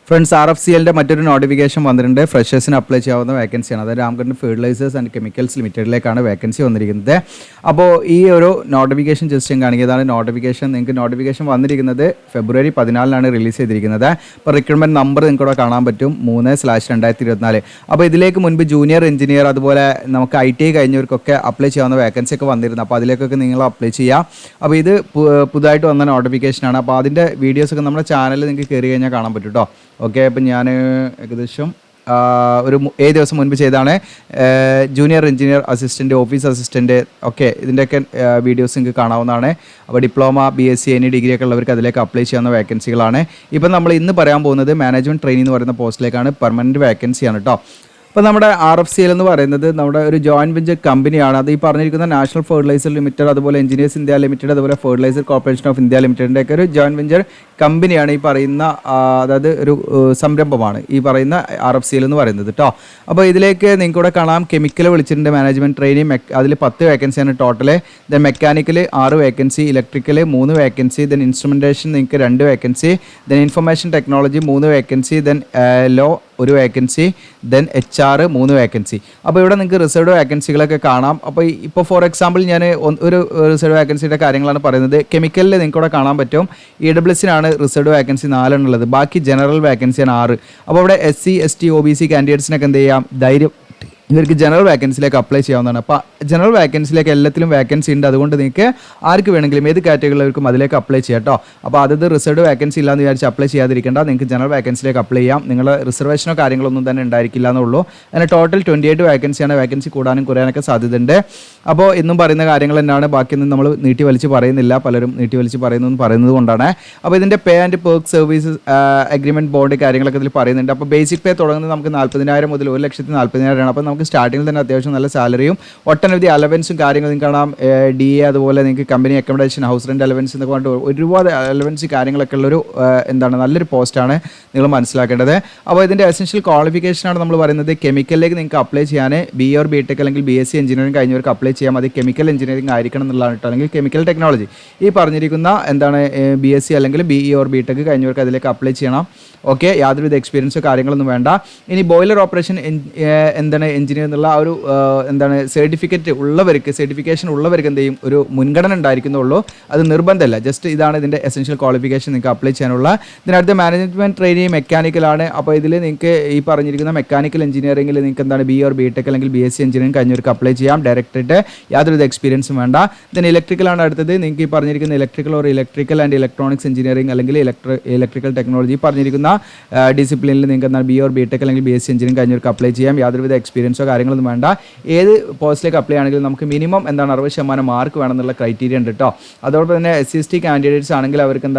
Friends RFCLന്റെ മറ്റൊരു notification വന്നിട്ടുണ്ട്. ഫ്രഷേഴ്സിന് apply ചെയ്യാവുന്ന വേക്കൻസിയാണ്. അതായത് രാംഗഡ് ഫെർട്ടിലൈസേഴ്സ് ആൻഡ് കെമിക്കൽസ് ലിമിറ്റഡിലേക്കാണ് വേക്കൻസി വന്നിരിക്കുന്നത്. അപ്പോൾ ഈ ഒരു നോട്ടിഫിക്കേഷൻ ജസ്റ്റ് ഞാൻ കാണിക്കുന്നതാണ്. നിങ്ങൾക്ക് നോട്ടിഫിക്കേഷൻ വന്നിരിക്കുന്നത് ഫെബ്രുവരി 14 റിലീസ് ചെയ്തിരിക്കുന്നത്. അപ്പോൾ റിക്രൂട്ട്മെൻറ്റ് നമ്പർ നിങ്ങൾക്ക് ഇവിടെ കാണാൻ പറ്റും 3/2024. അപ്പോൾ ഇതിലേക്ക് മുൻപ് ജൂനിയർ എഞ്ചിനീയർ അതുപോലെ നമുക്ക് ITI കഴിഞ്ഞവർക്കൊക്കെ അപ്ലൈ ചെയ്യാവുന്ന വേക്കൻസി ഒക്കെ വന്നിരുന്നു. അപ്പോൾ അതിലേക്കൊക്കെ നിങ്ങൾ അപ്ലൈ ചെയ്യാം. അപ്പോൾ ഇത് പുതുതായിട്ട് വന്ന നോട്ടിഫിക്കേഷനാണ്. അപ്പോൾ അതിൻ്റെ വീഡിയോസൊക്കെ നമ്മുടെ ചാനലിൽ നിങ്ങൾക്ക് കയറി കഴിഞ്ഞാൽ കാണാൻ പറ്റും കേട്ടോ. ഓക്കെ, അപ്പം ഞാൻ ഏകദേശം ഒരു 7 ദിവസം മുൻപ് ചെയ്താണ്. Junior engineer assistant, office assistant, okay, ഇതിൻ്റെയൊക്കെ വീഡിയോസ് നിങ്ങൾക്ക് കാണാവുന്നതാണ്. അപ്പോൾ ഡിപ്ലോമ, BSc, എനി ഡിഗ്രി ഒക്കെ ഉള്ളവർക്ക് അതിലേക്ക് അപ്ലൈ ചെയ്യാവുന്ന വേക്കൻസികളാണ്. ഇപ്പം നമ്മൾ ഇന്ന് പറയാൻ പോകുന്നത് മാനേജ്മെൻറ്റ് ട്രെയിനിങ് എന്ന് പറയുന്ന പോസ്റ്റിലേക്കാണ്. പെർമനൻറ്റ് വേക്കൻസിയാണ് കേട്ടോ. അപ്പോൾ നമ്മുടെ RFCL എന്ന് പറയുന്നത് നമ്മുടെ ഒരു ജോയിൻറ്റ് വെഞ്ചർ കമ്പനിയാണ്. അത് ഈ പറഞ്ഞിരിക്കുന്ന നാഷണൽ ഫെർട്ടിലൈസർ ലിമിറ്റഡ്, അതുപോലെ എഞ്ചിനീയേഴ്സ് ഇന്ത്യ ലിമിറ്റഡ്, അതുപോലെ ഫെർട്ടിലൈസർ കോർപ്പറേഷൻ ഓഫ് ഇന്ത്യ ലിമിറ്റഡിൻ്റെ ഒക്കെ ഒരു ജോയിൻറ്റ് വെഞ്ചർ കമ്പനിയാണ് ഈ പറയുന്ന, അതായത് ഒരു സംരംഭമാണ് ഈ പറയുന്ന RFCL എന്ന് പറയുന്നത് കേട്ടോ. അപ്പോൾ ഇതിലേക്ക് നിങ്ങൾക്ക് ഇവിടെ കാണാം കെമിക്കൽ വിളിച്ചിട്ടുണ്ട്, മാനേജ്മെൻറ്റ് ട്രെയിനിങ്, അതിൽ 10 വേക്കൻസിയാണ് total. Then mechanical 6 vacancy, electrical 3 vacancy, then instrumentation നിങ്ങൾക്ക് 2 vacancy, then information technology 3 vacancy, then law 1 vacancy, then HR 3 vacancy. അപ്പോൾ ഇവിടെ നിങ്ങൾക്ക് റിസർവ്ഡ് വേക്കൻസികളൊക്കെ കാണാം. അപ്പോൾ ഇപ്പോൾ ഫോർ എക്സാമ്പിൾ ഞാൻ ഒരു റിസർവ്ഡ് വേക്കൻസിയുടെ കാര്യങ്ങളാണ് പറയുന്നത്. കെമിക്കലിൽ നിങ്ങൾക്ക് ഇവിടെ കാണാൻ പറ്റും EWSനാണ് റിസർവ്ഡ് വേക്കൻസി 4 എന്നുള്ളത്. ബാക്കി ജനറൽ വേക്കൻസിയാണ് 6. അപ്പോൾ ഇവിടെ SC, ST, OBC കാൻഡിഡേറ്റ്സിനൊക്കെ എന്ത് ചെയ്യാം, ധൈര്യം ഇവർക്ക് ജനറൽ വേക്കൻസിയിലേക്ക് അപ്ലൈ ചെയ്യാവുന്നതാണ്. അപ്പോൾ ജനറൽ വേക്കൻസിയിലേക്ക് എല്ലാത്തിലും വേക്കൻസി ഉണ്ട്. അതുകൊണ്ട് നിങ്ങൾക്ക് ആർക്ക് വേണമെങ്കിലും ഏത് കാറ്റഗറിയിലേക്കും അതിലേക്ക് അപ്ലൈ ചെയ്യാം കേട്ടോ. അപ്പോൾ അതത് റിസർവ്ഡ് വേക്കൻസി ഇല്ലാന്ന് വിചാരിച്ച് അപ്ലൈ ചെയ്യാതിരിക്കേണ്ട. നിങ്ങൾക്ക് ജനറൽ വേക്കൻസിയിലേക്ക് അപ്ലൈ ചെയ്യാം. നിങ്ങൾ റിസർവേഷനോ കാര്യങ്ങളൊന്നും തന്നെ ഉണ്ടായിരിക്കില്ല എന്നുള്ളൂ. അതിന് ടോട്ടൽ 28 വേക്കൻസിയാണ്. വേക്കൻസി കൂടാനും കുറയാനൊക്കെ സാധ്യതയുണ്ട്. അപ്പോൾ ഇന്നും പറയുന്ന കാര്യങ്ങൾ തന്നെയാണ്, ബാക്കിയൊന്നും നമ്മൾ നീട്ടി വലിച്ച് പറയുന്നില്ല. പലരും നീട്ടി വലിച്ച് പറയുന്നത് കൊണ്ടാണ്. അപ്പോൾ ഇതിൻ്റെ pay and perc service agreement bond കാര്യങ്ങളൊക്കെ ഇതിൽ പറയുന്നുണ്ട്. അപ്പോൾ ബേസിക് പേ തുടങ്ങുന്നത് നമുക്ക് 40,000 മുതൽ 1,40,000 ആണ്. അപ്പോൾ നമുക്ക് സ്റ്റാർട്ടിങ്ങിൽ തന്നെ അത്യാവശ്യം നല്ല സാലറിയും ഒട്ടനവധി അലവൻസും കാര്യങ്ങളും നിങ്ങൾക്ക് കാണാം. DA, അതുപോലെ നിങ്ങൾക്ക് company accommodation, house rent allowance എന്നൊക്കെ പറഞ്ഞിട്ട് ഒരുപാട് അലവൻസ് കാര്യങ്ങളൊക്കെ ഉള്ളൊരു നല്ലൊരു പോസ്റ്റാണ് നിങ്ങൾ മനസ്സിലാക്കേണ്ടത്. അപ്പോൾ ഇതിൻ്റെ എസെൻഷ്യൽ ക്വാളിഫിക്കേഷനാണ് നമ്മൾ പറയുന്നത്. കെമിക്കലിലേക്ക് നിങ്ങൾക്ക് അപ്ലൈ ചെയ്യാൻ BA or BTech അല്ലെങ്കിൽ BSc എഞ്ചിനീയറിംഗ് കഴിഞ്ഞവർക്ക് അപ്ലൈ ചെയ്യാം. അത് കെമിക്കൽ എഞ്ചിനീയറിംഗ് ആയിരിക്കണം എന്നുള്ളതാണ് കേട്ടോ. അല്ലെങ്കിൽ കെമിക്കൽ ടെക്നോളജി ഈ പറഞ്ഞിരിക്കുന്ന BSc അല്ലെങ്കിൽ BE or BTech കഴിഞ്ഞവർക്ക് അതിലേക്ക് അപ്ലൈ ചെയ്യണം. ഓക്കെ, യാതൊരുവിധ എക്സ്പീരിയൻസോ കാര്യങ്ങളൊന്നും വേണ്ട. ഇനി ബോയിലർ ഓപ്പറേഷൻ എഞ്ചിനീയർ എന്നുള്ള ഒരു സർട്ടിഫിക്കേഷൻ ഉള്ളവർക്ക് എന്ത് ചെയ്യും, ഒരു മുൻഗണന ഉണ്ടായിരിക്കുന്നുള്ളൂ. അത് നിർബന്ധമല്ല. ജസ്റ്റ് ഇതാണ് ഇതിൻ്റെ എസെൻഷ്യൽ ക്വാളിഫിക്കേഷൻ നിങ്ങൾക്ക് അപ്ലൈ ചെയ്യാനുള്ള. ഇതിനടുത്ത് മാനേജ്മെൻറ്റ് ട്രെയിനിങ് മെക്കാനിക്കലാണ്. അപ്പോൾ ഇതിൽ നിങ്ങൾക്ക് ഈ പറഞ്ഞിരിക്കുന്ന മെക്കാനിക്കൽ എഞ്ചിനീയറിംഗിൽ നിങ്ങൾക്ക് BE or BTech അല്ലെങ്കിൽ BSc എഞ്ചിനീയറിംഗ് കഴിഞ്ഞവർക്ക് അപ്ലൈ ചെയ്യാം. ഡയറക്റ്റായിട്ട് യാതൊരുവിധ എക്സ്പീരിയൻസും വേണ്ട. ദെൻ ഇലക്ട്രിക്കലാണ് അടുത്തത്. നിങ്ങൾക്ക് ഈ പറഞ്ഞിരിക്കുന്ന ഇലക്ട്രിക്കൽ ആൻഡ് ഇലക്ട്രോണിക്സ് എഞ്ചിനീയറിംഗ് അല്ലെങ്കിൽ ഇലക്ട്രിക്കൽ ടെക്നോളജി പറഞ്ഞിരിക്കുന്ന ഡിസിപ്ലിനിൽ നിങ്ങൾക്ക് BE or BTech അല്ലെങ്കിൽ BSc എഞ്ചിനീയറിംഗ് കഴിഞ്ഞവർക്ക് അപ്ലൈ ചെയ്യാം. യാതൊരുവിധ എക്സ്പീരിയൻസോ കാര്യങ്ങളൊന്നും വേണ്ട. ഏത് പോസ്റ്റിലേക്ക് അപ്ലൈ ആണെങ്കിലും നമുക്ക് മിനിമം 60% മാർക്ക് വേണമെന്നുള്ള ക്രൈറ്റീരിയ ഉണ്ട് കേട്ടോ. അതോടൊപ്പം തന്നെ SC/ST കാൻഡിഡേറ്റ്സ് ആണെങ്കിൽ അവർക്ക്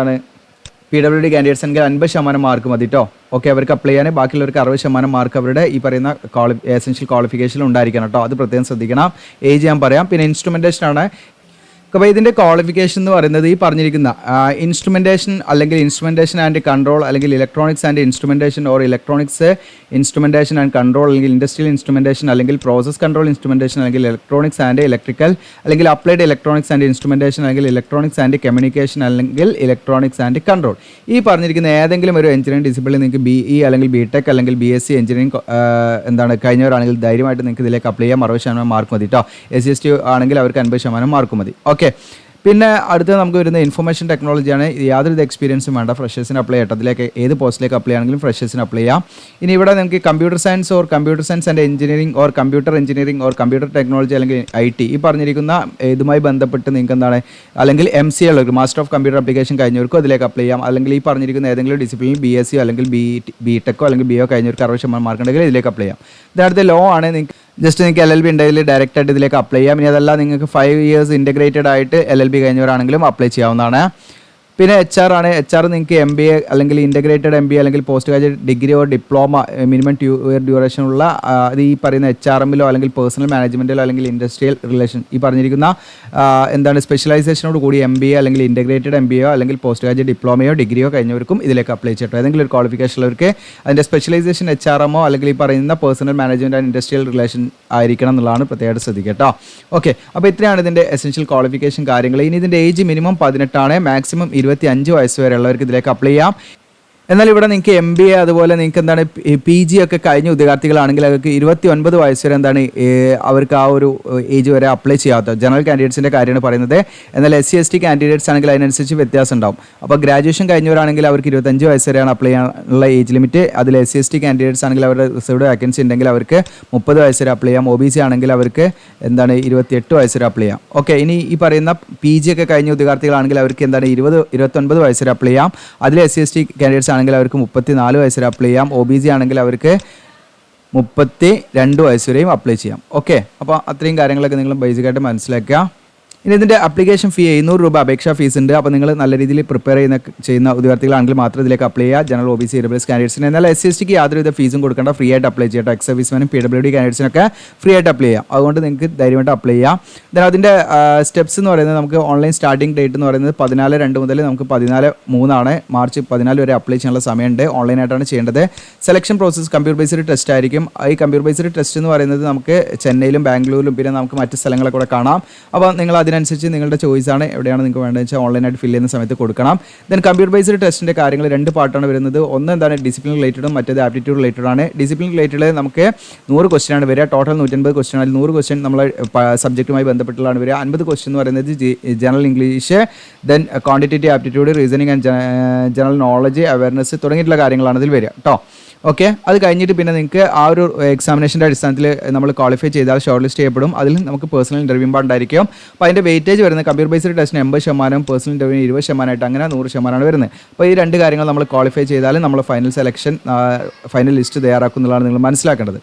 PWD കാൻഡിഡേറ്റ്സ് ആണെങ്കിൽ 50% മാർക്ക് മതി കേട്ടോ. ഓക്കെ, അവർക്ക് അപ്ലൈ ചെയ്യാൻ. ബാക്കിയുള്ളവർക്ക് 60% മാർക്ക് അവരുടെ ഈ പറയുന്ന എസെൻഷ്യൽ ക്വാളിഫിക്കേഷനിൽ ഉണ്ടായിരിക്കണം കേട്ടോ. അത് പ്രത്യേകം ശ്രദ്ധിക്കണം. ഏജ് ഞാൻ പറയാം. പിന്നെ ഇൻസ്ട്രുമെൻറ്റേഷൻ ആണ്. അപ്പോൾ ഇതിൻ്റെ ക്വാളിഫിക്കേഷൻ എന്ന് പറയുന്നത് ഈ പറഞ്ഞിരിക്കുന്ന ഇൻസ്ട്രുമെൻറ്റേഷൻ അല്ലെങ്കിൽ ഇൻസ്ട്രുമെൻറ്റേഷൻ ആൻഡ് കൺട്രോൾ അല്ലെങ്കിൽ electronics and instrumentation or electronics instrumentation and control അല്ലെങ്കിൽ ഇൻഡസ്ട്രിയൽ ഇൻസ്ട്രുമെൻറ്റേഷൻ അല്ലെങ്കിൽ പ്രോസസ് കൺട്രോൾ ഇൻസ്ട്രുമെൻറ്റേഷൻ അല്ലെങ്കിൽ ഇലക്ട്രോണിക്സ് ആൻഡ് ഇലക്ട്രിക്കൽ അല്ലെങ്കിൽ അപ്ലൈഡ് ഇലക്ട്രോണിക്സ് ആൻഡ് ഇൻസ്ട്രുമെൻറ്റേഷൻ അല്ലെങ്കിൽ ഇലക്ട്രോണിക്സ് ആൻഡ് കമ്മ്യൂണിക്കേഷൻ അല്ലെങ്കിൽ ഇലക്ട്രോണിക്സ് ആൻഡ് കൺട്രോൾ. ഈ പറഞ്ഞിരിക്കുന്ന ഏതെങ്കിലും ഒരു എഞ്ചിനീയറിംഗ് ഡിസിപ്ലിൻ നിങ്ങൾക്ക് BE അല്ലെങ്കിൽ BTech അല്ലെങ്കിൽ BSc എഞ്ചിനീയറിംഗ് കഴിഞ്ഞവരാണെങ്കിൽ ധൈര്യമായിട്ട് നിങ്ങൾക്ക് ഇതിലേക്ക് അപ്ലൈ ചെയ്യാം. 60% മാർക്ക് മതി കേട്ടോ. SC/ST ആണെങ്കിൽ അവർക്ക് 50% മാർക്ക് മതി. ഓക്കെ, പിന്നെ അടുത്ത് നമുക്ക് വരുന്ന ഇൻഫർമേഷൻ ടെക്നോളജിയാണ്. യാതൊരു എക്സ്പീരിയൻസും വേണ്ട. ഫ്രഷേഴ്സിന് അപ്ലൈ ചെയ്യട്ടെ. അതിലേക്ക് ഏത് പോസ്റ്റിലേക്ക് അപ്ലൈ ആണെങ്കിലും ഫ്രഷേഴ്സിന് അപ്ലൈ ചെയ്യാം. ഇനി ഇവിടെ നമുക്ക് computer science and engineering or computer engineering or computer technology അല്ലെങ്കിൽ IT ഈ പറഞ്ഞിരിക്കുന്ന ഇതുമായി ബന്ധപ്പെട്ട് നിങ്ങൾക്ക് അല്ലെങ്കിൽ MCA ഉള്ളവർക്ക് മാസ്റ്റർ ഓഫ് കമ്പ്യൂട്ടർ ആപ്ലിക്കേഷൻ കഴിഞ്ഞവർക്കും അതിലേക്ക് അപ്ലൈ ചെയ്യാം. അല്ലെങ്കിൽ ഈ പറഞ്ഞിരിക്കുന്ന ഏതെങ്കിലും ഡിസിപ്ലിനിൽ BSc അല്ലെങ്കിൽ BTech അല്ലെങ്കിൽ BO കഴിഞ്ഞവർക്ക് 60% മാർക്ക് ഉണ്ടെങ്കിൽ ഇതിലേക്ക് അപ്ലൈ ചെയ്യാം. ഇതിനടുത്ത് ലോ ആണ്. നിങ്ങൾക്ക് LLB ഉണ്ടെങ്കിൽ ഡയറക്റ്റായിട്ട് ഇതിലേക്ക് അപ്ലൈ ചെയ്യാം. ഇനി അതല്ല നിങ്ങൾക്ക് 5 years ഇൻറ്റഗ്രേറ്റഡ് ആയിട്ട് LLB കഴിഞ്ഞവരാണെങ്കിലും അപ്ലൈ ചെയ്യാവുന്നതാണ്. പിന്നെ HR ആണ്. HR നിങ്ങൾക്ക് MBA അല്ലെങ്കിൽ ഇൻ്റഗ്രേറ്റഡ് MBA അല്ലെങ്കിൽ post graduate degree or diploma minimum 2 year ഡ്യൂറേഷനുള്ള അത് ഈ പറയുന്ന HRMലോ അല്ലെങ്കിൽ പേഴ്സണൽ മാനേജ്മെൻറ്റിലോ അല്ലെങ്കിൽ ഇൻഡസ്ട്രിയൽ റിലേഷൻ ഈ പറഞ്ഞിരിക്കുന്ന സ്പെഷ്യലൈസേഷനോട് കൂടി MBA അല്ലെങ്കിൽ ഇൻ്റഗ്രേറ്റഡ് MBA അല്ലെങ്കിൽ പോസ്റ്റ് ഗ്രാജുവേറ്റ് ഡിപ്ലോമയോ ഡിഗ്രിയോ കഴിഞ്ഞവർക്കും ഇതിലേക്ക് അപ്ലൈ ചെയ്യട്ടോ. ഏതെങ്കിലും ഒരു ക്വാളിഫിക്കേഷൻ ഉള്ളവർക്ക് അതിൻ്റെ സ്പെഷ്യലൈസേഷൻ HRMോ അല്ലെങ്കിൽ ഈ പറയുന്ന personal management and industrial relation ആയിരിക്കണം എന്നുള്ളതാണ് പ്രത്യേകമായിട്ട് ശ്രദ്ധിക്കുക കേട്ടോ. ഓക്കെ, അപ്പോൾ ഇത്രയാണ് ഇതിൻ്റെ എസെൻഷ്യൽ ക്വാളിഫിക്കേഷൻ കാര്യങ്ങൾ. ഇനി ഇതിൻ്റെ ഏജ് മിനിമം 18 ആണ്. മാക്സിമം 25 വയസ്സ് വരെ ഉള്ളവർക്ക് ഇതിലേക്ക് അപ്ലൈ ചെയ്യാം. എന്നാൽ ഇവിടെ നിങ്ങൾക്ക് MBA അതുപോലെ നിങ്ങൾക്ക് എന്താണ് PG ഒക്കെ കഴിഞ്ഞ ഉദ്യോഗാർത്ഥികളാണെങ്കിൽ അവർക്ക് 29 വയസ്സ് വരെ എന്താണ് അവർക്ക് ആ ഒരു ഏജ് വരെ അപ്ലൈ ചെയ്യാത്ത ജനറൽ കാൻഡിഡേറ്റ്സിൻ്റെ കാര്യമാണ് പറയുന്നത്. എന്നാൽ SC/ST കാൻഡിഡേറ്റ്സ് ആണെങ്കിൽ അതിനനുസരിച്ച് വ്യത്യാസം ഉണ്ടാവും. അപ്പോൾ ഗ്രാജുവേഷൻ കഴിഞ്ഞവരാണെങ്കിൽ അവർക്ക് 25 വയസ്സ് വരെയാണ് അപ്ലൈ ചെയ്യാനുള്ള ഏജ് ലിമിറ്റ്. അതിൽ SC/ST കാൻഡിഡേറ്റ്സ് ആണെങ്കിൽ അവരുടെ റിസർവ്ഡ് വേക്കൻസി ഉണ്ടെങ്കിൽ അവർക്ക് 30 വയസ്സ് വരെ അപ്ലൈ ചെയ്യാം. OBC ആണെങ്കിൽ അവർക്ക് എന്താണ് 28 വയസ്സ് വരെ അപ്ലൈ ചെയ്യാം. ഓക്കെ, ഇനി ഈ പറയുന്ന PG ഒക്കെ കഴിഞ്ഞ ഉദ്യോഗാർത്ഥികളാണെങ്കിൽ അവർക്ക് എന്താണ് 29 വയസ്സ് വരെ അപ്ലൈ ചെയ്യാം. അതിൽ SC/ST കാൻഡിഡേറ്റ്സ് ആണെങ്കിൽ അവർക്ക് 34 വയസ്സ് വരെ അപ്ലൈ ചെയ്യാം. OBC ആണെങ്കിൽ അവർക്ക് 32 വയസ്സ് വരെയും അപ്ലൈ ചെയ്യാം. ഓക്കെ, അപ്പോൾ അത്രയും കാര്യങ്ങളൊക്കെ നിങ്ങൾ ബേസിക്കായിട്ട് മനസ്സിലാക്കുക. ഇനി ഇതിൻ്റെ ആപ്ലിക്കേഷൻ ഫീ 700 രൂപ അപേക്ഷാ ഫീസ് ഉണ്ട്. അപ്പോൾ നിങ്ങൾ നല്ല രീതിയിൽ പ്രിപ്പയർ ചെയ്യുന്ന ഉദ്യോഗാർത്ഥികളാണെങ്കിൽ മാത്രം ഇതിലേക്ക് അപ്ലൈ ചെയ്യുക. General OBC AWS കാൻഡിഡേറ്റ്സിന്. എന്നാൽ SC/STക്ക് യാതൊരുവിധ ഫീസും കൊടുക്കേണ്ട, ഫ്രീ ആയിട്ട് അപ്ലൈ ചെയ്യാം. എക്സ് സർവീസ്മാനും PWD കാൻഡിഡേറ്റ്സിനൊക്കെ ഫ്രീ ആയിട്ട് അപ്ലൈ ചെയ്യാം. അതുകൊണ്ട് നിങ്ങൾക്ക് ധൈര്യമായിട്ട് അപ്ലൈ ചെയ്യാം. ദെൻ അതിൻ്റെ സ്റ്റെപ്സ് എന്ന് പറയുന്നത് നമുക്ക് ഓൺലൈൻ സ്റ്റാർട്ടിംഗ് ഡേറ്റ് എന്ന് പറയുന്നത് 14/2 മുതൽ നമുക്ക് 14/3 ആണ്. മാർച്ച് 14 വരെ അപ്ലൈ ചെയ്യാനുള്ള സമയമുണ്ട്. ഓൺലൈനായിട്ടാണ് ചെയ്യേണ്ടത്. Selection process computer based test ആയിരിക്കും. ഈ കമ്പ്യൂട്ടർ ബേസ്ഡ് ടെസ്റ്റ് എന്ന് പറയുന്നത് നമുക്ക് ചെന്നൈയിലും ബാംഗ്ലൂരിലും പിന്നെ നമുക്ക് മറ്റ് സ്ഥലങ്ങളെ കൂടെ കാണാം. അപ്പോൾ നിങ്ങൾ അതിനനുസരിച്ച് നിങ്ങളുടെ ചോയ്സാണ് എവിടെയാണ് നിങ്ങൾക്ക് വേണ്ടതെന്ന് വെച്ചാൽ ഓൺലൈനായിട്ട് ഫില്ല് ചെയ്യുന്ന സമയത്ത് കൊടുക്കണം. ദെൻ കമ്പ്യൂട്ടർ ബേസ്ഡ് ടെസ്റ്റിൻ്റെ കാര്യങ്ങൾ 2 പാർട്ടാണ് വരുന്നത്. ഒന്ന് എന്താണ് ഡിസിപ്ലിൻ റിലേറ്റഡും മറ്റേത് ആപ്റ്റിറ്റ്യൂഡ് റിലേറ്റഡ് ആണ്. ഡിസിപ്ലിൻ റിലേറ്റഡ് നമുക്ക് 100 ക്വസ്റ്റ്യൻ ആണ് വരിക. ടോട്ടൽ 150 ക്വസ്റ്റ്യൻ ആണ്. 100 ക്വസ്റ്റ്യൻ നമ്മളെ സബ്ജക്റ്റുമായി ബന്ധപ്പെട്ടുള്ളതാണ് വരിക. 50 ക്വസ്റ്റ്യൻ എന്ന് പറയുന്നത് general English, then quantitative aptitude, reasoning and general knowledge, awareness തുടങ്ങിയിട്ടുള്ള കാര്യങ്ങളാണ് ഇതിൽ വരിക കേട്ടോ. ഓക്കെ, അത് കഴിഞ്ഞിട്ട് പിന്നെ നിങ്ങൾക്ക് ആ ഒരു എക്സാമിനേഷൻ്റെ അടിസ്ഥാനത്തിൽ നമ്മൾ ക്വാളിഫൈ ചെയ്താൽ ഷോർട്ട് ലിസ്റ്റ് ചെയ്യപ്പെടും. അതിൽ നമുക്ക് പേഴ്സണൽ ഇൻ്റർവ്യൂ ഉണ്ടായിരിക്കും. അപ്പോൾ അതിൻ്റെ വെയിറ്റേജ് വരുന്നത് കമ്പ്യൂട്ടർ ബേസ്ഡ് ടെസ്റ്റിന് 80%, പേഴ്സണൽ ഇൻ്റർവ്യൂവിന് 20% അങ്ങനെ 100% വരുന്നത്. അപ്പോൾ ഈ 2 കാര്യങ്ങൾ നമ്മൾ ക്വാളിഫൈ ചെയ്താൽ നമ്മൾ ഫൈനൽ ലിസ്റ്റ് തയ്യാറാക്കും എന്നുള്ളതാണ് നിങ്ങൾ മനസ്സിലാക്കേണ്ടത്.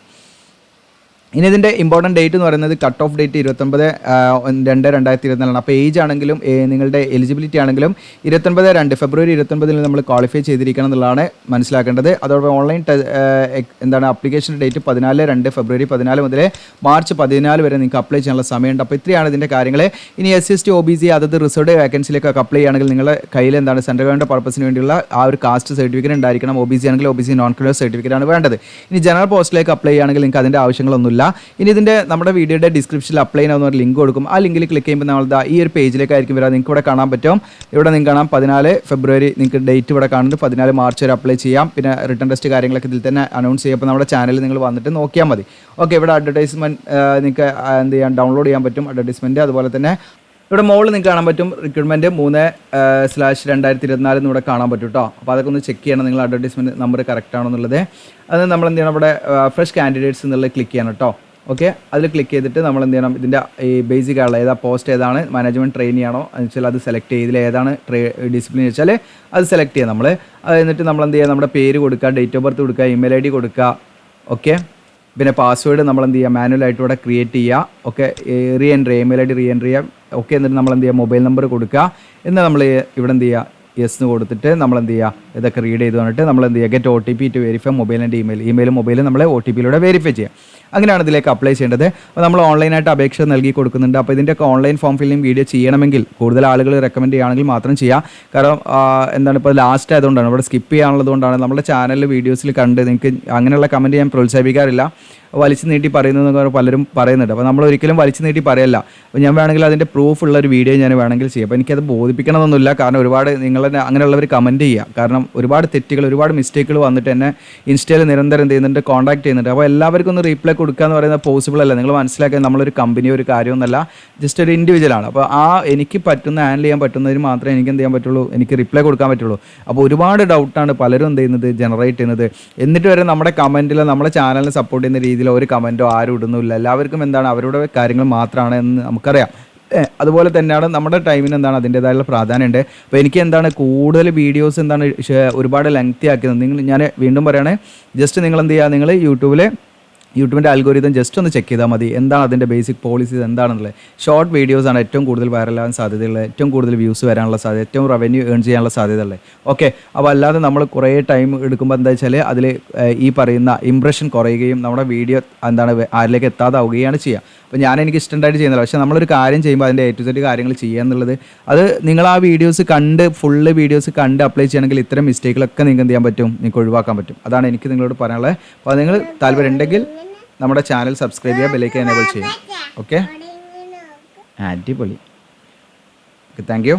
ഇനി ഇതിൻ്റെ ഇമ്പോർട്ടൻറ്റ് ഡേറ്റ് എന്ന് പറയുന്നത് കട്ട് ഓഫ് ഡേറ്റ് 29/2/2024 അപ്പോൾ ഏജ് ആണെങ്കിലും നിങ്ങളുടെ എലിജിബിലിറ്റി ആണെങ്കിലും 29/2 ഫെബ്രുവരി 29 നമ്മൾ ക്വാളിഫൈ ചെയ്തിരിക്കണം എന്നുള്ളതാണ് മനസ്സിലാക്കേണ്ടത്. അതോടൊപ്പം ഓൺലൈൻ എന്താണ് ആപ്ലിക്കേഷൻ ഡേറ്റ് 14/2 ഫെബ്രുവരി 14 മുതൽ മാർച്ച് 14 വരെ നിങ്ങൾക്ക് അപ്ലൈ ചെയ്യാനുള്ള സമയമുണ്ട്. അപ്പോൾ ഇത്രയാണ് ഇതിൻ്റെ കാര്യങ്ങൾ. ഇനി SC/ST OBC അതത് റിസർവ്ഡ് വേക്കൻസിയിലേക്കൊക്കെ അപ്ലൈ ചെയ്യുകയാണെങ്കിൽ നിങ്ങളുടെ കയ്യിൽ എന്താണ് സെൻട്രൽ ഗവൺമെൻറ് പർപ്പസിന് വേണ്ടിയുള്ള ആ ഒരു കാസ്റ്റ് സർട്ടിഫിക്കറ്റ് ഉണ്ടായിരിക്കണം. OBC ആണെങ്കിൽ OBC നോൺ ക്രിമിനൽ സർട്ടിഫിക്കറ്റ് ആണ് വേണ്ടത്. ഇനി ജനറൽ പോസ്റ്റിലേക്ക് അപ്ലൈ ചെയ്യുകയാണെങ്കിൽ നിങ്ങൾക്ക് അതിൻ്റെ ആവശ്യങ്ങളൊന്നുമില്ല. ഇനി ഇതിൻ്റെ നമ്മുടെ വീഡിയോയുടെ ഡിസ്ക്രിപ്ഷനിൽ അപ്ലൈ ചെയ്യാവുന്ന ഒരു ലിങ്ക് കൊടുക്കും. ആ ലിങ്കിൽ ക്ലിക്ക് ചെയ്യുമ്പോൾ നമ്മൾ ഈ ഒരു പേജിലേക്കായിരിക്കും വരാം. നിങ്ങൾക്ക് ഇവിടെ കാണാൻ പറ്റും. ഇവിടെ നിങ്ങൾക്ക് കാണാം 14 ഫെബ്രുവരി നിങ്ങൾക്ക് ഡേറ്റ് ഇവിടെ കാണുന്നുണ്ട്. 14 മാർച്ച് വരെ അപ്ലൈ ചെയ്യാം. പിന്നെ റിട്ടേൺ ടെസ്റ്റ് കാര്യങ്ങളൊക്കെ ഇതിൽ തന്നെ അനൗൺസ് ചെയ്യും. അപ്പോൾ നമ്മുടെ ചാനലിൽ നിങ്ങൾ വന്നിട്ട് നോക്കിയാൽ മതി. ഓക്കെ, ഇവിടെ അഡ്വർടൈസ്മെൻറ്റ് നിങ്ങൾക്ക് എന്ത് ചെയ്യാൻ ഡൗൺലോഡ് ചെയ്യാൻ പറ്റും. അഡ്വർടൈസ്മെൻറ്റ് അതുപോലെ തന്നെ ഇവിടെ മുകളിൽ നിങ്ങൾക്ക് കാണാൻ പറ്റും റിക്രൂട്ട്മെൻറ്റ് 3/2024 ഇവിടെ കാണാൻ പറ്റും കേട്ടോ. അപ്പോൾ അതൊക്കെ ഒന്ന് ചെക്ക് ചെയ്യണം നിങ്ങൾ അഡ്വർടൈസ്മെൻറ്റ് നമ്പർ കറക്റ്റ് ആണോ എന്നുള്ളത്. അത് നമ്മൾ എന്ത് ചെയ്യണം, ഇവിടെ ഫ്രഷ് കാൻഡിഡേറ്റ്സ് എന്നുള്ളത് ക്ലിക്ക് ചെയ്യണം കേട്ടോ. ഓക്കെ, അതിൽ ക്ലിക്ക് ചെയ്തിട്ട് നമ്മൾ എന്ത് ചെയ്യണം, ഇതിൻ്റെ ഈ ബേസിക് ആയുള്ള ഏതാ പോസ്റ്റ് ഏതാണ്, മാനേജ്മെൻറ്റ് ട്രെയിനി ആണോ എന്ന് വെച്ചാൽ അത് സെലക്ട് ചെയ്ത് ഇതിൽ ഏതാണ് ഡിസിപ്ലിൻ വെച്ചാൽ അത് സെലക്ട് ചെയ്യാം നമ്മൾ. അത് എന്നിട്ട് നമ്മൾ എന്ത് ചെയ്യുക, നമ്മുടെ പേര് കൊടുക്കുക, ഡേറ്റ് ഓഫ് ബർത്ത് കൊടുക്കുക, ഇമെയിൽ ID കൊടുക്കുക. ഓക്കെ, പിന്നെ പാസ്വേഡ് നമ്മൾ എന്ത് ചെയ്യുക മാനുവലായിട്ട് ഇവിടെ ക്രിയേറ്റ് ചെയ്യുക. Okay, email ID re entry ചെയ്യാം. ഓക്കെ, എന്നിട്ട് നമ്മൾ എന്ത് ചെയ്യുക മൊബൈൽ നമ്പർ കൊടുക്കുക. എന്നാൽ നമ്മൾ ഇവിടെ എന്ത് ചെയ്യുക യെസ് കൊടുത്തിട്ട് നമ്മൾ എന്ത് ചെയ്യുക ഇതൊക്കെ റീഡ് ചെയ്ത് വന്നിട്ട് നമ്മൾ എന്ത് ചെയ്യുക get OTP to verify mobile and ഇമെയിലും മൊബൈലും നമ്മൾ OTPയിലൂടെ വെരിഫൈ ചെയ്യുക. അങ്ങനെയാണ് ഇതിലേക്ക് അപ്ലൈ ചെയ്യേണ്ടത്. അപ്പോൾ നമ്മൾ ഓൺലൈനായിട്ട് അപേക്ഷ നൽകി കൊടുക്കുന്നുണ്ട്. അപ്പോൾ ഇതിൻ്റെയൊക്കെ ഓൺലൈൻ ഫോം ഫില്ലിംഗ് വീഡിയോ ചെയ്യണമെങ്കിൽ കൂടുതൽ ആളുകൾ റെക്കമെൻഡ് ചെയ്യുകയാണെങ്കിൽ മാത്രം ചെയ്യാം. കാരണം എന്താണ് ഇപ്പോൾ ലാസ്റ്റ് ആയതുകൊണ്ടാണ് ഇവിടെ സ്കിപ്പ് ചെയ്യാനുള്ളതുകൊണ്ടാണ്. നമ്മുടെ ചാനലിൽ വീഡിയോസിൽ കണ്ട് നിങ്ങൾക്ക് അങ്ങനെയുള്ള കമൻറ്റ് ഞാൻ പ്രോത്സാഹിപ്പിക്കാറില്ല. വലിച്ചു നീട്ടി പറയുന്നതെന്ന് പലരും പറയുന്നുണ്ട്. അപ്പോൾ നമ്മൾ ഒരിക്കലും വലിച്ചു നീട്ടി പറയല്ല. അപ്പോൾ ഞാൻ വേണമെങ്കിൽ അതിൻ്റെ പ്രൂഫ് ഉള്ള ഒരു വീഡിയോ ഞാൻ വേണമെങ്കിൽ ചെയ്യാം. അപ്പോൾ എനിക്കത് ബോധിപ്പിക്കണമെന്നൊന്നുമില്ല. കാരണം ഒരുപാട് നിങ്ങൾ അങ്ങനെയുള്ളവർ കമൻറ്റ് ചെയ്യുക. കാരണം ഒരുപാട് തെറ്റുകൾ ഒരുപാട് മിസ്റ്റേക്കുകൾ വന്നിട്ട് എന്നെ ഇൻസ്റ്റയിൽ നിരന്തരം എന്ത് ചെയ്യുന്നുണ്ട് കോൺടാക്ട് ചെയ്യുന്നുണ്ട്. അപ്പോൾ എല്ലാവർക്കും ഒന്ന് റീപ്ലൈ കൊടുക്കുക എന്ന് പറയുന്നത് പോസിബിൾ അല്ല. നിങ്ങൾ മനസ്സിലാക്കുക നമ്മളൊരു കമ്പനിയോ ഒരു കാര്യമൊന്നുമല്ല, ജസ്റ്റ് ഒരു ഇൻഡിവിജ്വലാണ്. അപ്പോൾ എനിക്ക് പറ്റുന്ന ഹാൻഡിൽ ചെയ്യാൻ പറ്റുന്നതിന് മാത്രമേ എനിക്ക് എന്ത് ചെയ്യാൻ പറ്റുള്ളൂ, എനിക്ക് റിപ്ലൈ കൊടുക്കാൻ പറ്റുള്ളൂ. അപ്പോൾ ഒരുപാട് ഡൗട്ടാണ് പലരും എന്ത് ചെയ്യുന്നത് ജനറേറ്റ് ചെയ്യുന്നത്. എന്നിട്ട് വരെ നമ്മുടെ കമൻറ്റിൽ നമ്മുടെ ചാനലിനെ സപ്പോർട്ട് ചെയ്യുന്ന രീതിയിൽ ഒരു കമൻറ്റോ ആരും ഇടുന്നില്ല. എല്ലാവർക്കും എന്താണ് അവരുടെ കാര്യങ്ങൾ മാത്രമാണ് എന്ന് നമുക്കറിയാം. അതുപോലെ തന്നെയാണ് നമ്മുടെ ടൈമിന് എന്താണ് അതിൻ്റേതായുള്ള പ്രാധാന്യമുണ്ട്. അപ്പോൾ എനിക്ക് എന്താണ് കൂടുതൽ വീഡിയോസ് എന്താണ് ഒരുപാട് ലെങ്തി ആക്കുന്നത്. ഞാൻ വീണ്ടും പറയുകയാണ്, ജസ്റ്റ് നിങ്ങൾ എന്ത് ചെയ്യുക, നിങ്ങൾ യൂട്യൂബിൻ്റെ അൽഗോരിതം ജസ്റ്റ് ഒന്ന് ചെക്ക് ചെയ്താൽ മതി. എന്താണ് അതിൻ്റെ ബേസിക് പോളിസീസ് എന്താണെന്നുള്ളത്. ഷോർട്ട് വീഡിയോസാണ് ഏറ്റവും കൂടുതൽ വൈറലാകാൻ സാധ്യതയുള്ളത്, ഏറ്റവും കൂടുതൽ വ്യൂസ് വരാനുള്ള സാധ്യത, ഏറ്റവും റവന്യൂ ഏൺ ചെയ്യാനുള്ള സാധ്യതയുള്ളത്. ഓക്കെ, അപ്പോൾ അല്ലാതെ നമ്മൾ കുറേ ടൈം എടുക്കുമ്പോൾ എന്താ വെച്ചാൽ അതിൽ ഈ പറയുന്ന ഇംപ്രഷൻ കുറയുകയും നമ്മുടെ വീഡിയോ എന്താണ് ആരിലേക്ക് എത്താതാവുകയാണ് ചെയ്യുക. അപ്പോൾ എനിക്ക് ഇഷ്ടമായിട്ട് ചെയ്യുന്നില്ല. പക്ഷേ നമ്മളൊരു കാര്യം ചെയ്യുമ്പോൾ അതിൻ്റെ A to Z കാര്യങ്ങൾ ചെയ്യുക എന്നുള്ളത് അത് നിങ്ങൾ ആ വീഡിയോസ് കണ്ട് ഫുള്ള് വീഡിയോസ് കണ്ട് അപ്ലൈ ചെയ്യണമെങ്കിൽ ഇത്തരം മിസ്റ്റേക്കുകളൊക്കെ നിങ്ങൾക്ക് എന്ത് ചെയ്യാൻ പറ്റും, നിങ്ങൾക്ക് ഒഴിവാക്കാൻ പറ്റും. അതാണ് എനിക്ക് നിങ്ങളോട് പറയാനുള്ളത്. അപ്പോൾ നിങ്ങൾ താല്പര്യം ഉണ്ടെങ്കിൽ നമ്മുടെ ചാനൽ സബ്സ്ക്രൈബ് ചെയ്യുക, ബെല്ലൈക്കൻ എനേബിൾ ചെയ്യുക. ഓക്കെ, അടിപൊളി. Okay, thank you.